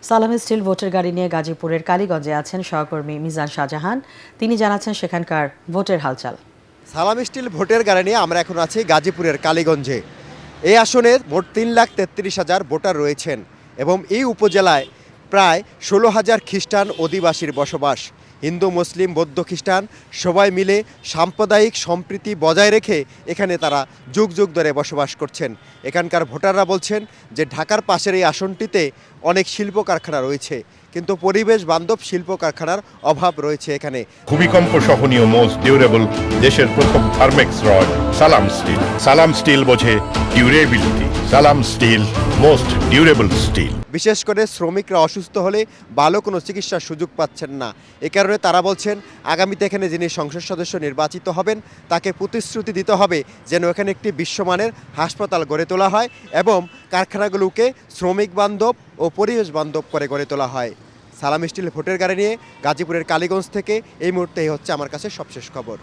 সালাম স্টিল ভোটের গাড়ি নিয়ে গাজীপুরের কালীগঞ্জে আছেন সহকর্মী মিজান শাহজাহান। তিনি জানাচ্ছেন সেখানকার ভোটের হালচাল। সালাম স্টিল ভোটের গাড়ি নিয়ে আমরা এখন আছি গাজীপুরের কালীগঞ্জে। এই আসনে মোট 3,33,000 ভোটার রয়েছেন এবং এই উপজেলায় প্রায় 16,000 খ্রিস্টান অধিবাসীর বসবাস। হিন্দু, মুসলিম, বৌদ্ধ, খ্রিস্টান সবাই মিলে সাম্প্রদায়িক সম্প্রীতি বজায় রেখে এখানে তারা যুগ যুগ ধরে বসবাস করছেন। এখানকার ভোটাররা বলছেন যে ঢাকার পাশের এই আসনটিতে অনেক শিল্প কারখানা রয়েছে, কিন্তু পরিবেশ বান্ধব শিল্প কারখানার অভাব রয়েছে এখানে। ভূমিকম্প সহনীয় মোস্ট ডিউরেবল দেশের প্রথম থার্মেক্স রড সালাম স্টিল। সালাম স্টিল বোঝে ডিউরেবিলিটি। সালাম স্টিল মোস্ট ডিউরেবল স্টিল। বিশেষ করে শ্রমিকরা অসুস্থ হলে ভালো কোনো চিকিৎসার সুযোগ পাচ্ছেন না। এ কারণে তারা বলছেন আগামীতে এখানে যিনি সংসদ সদস্য নির্বাচিত হবেন তাকে প্রতিশ্রুতি দিতে হবে যেন এখানে একটি বিশ্বমানের হাসপাতাল গড়ে তোলা হয় এবং কারখানাগুলোকে শ্রমিক বান্ধব ও পরিবেশ বান্ধব করে গড়ে তোলা হয়। সালাম স্টিল ভোটের গাড়ি নিয়ে গাজীপুরের কালীগঞ্জ থেকে এই মুহূর্তে হচ্ছে আমার কাছে সবশেষ খবর।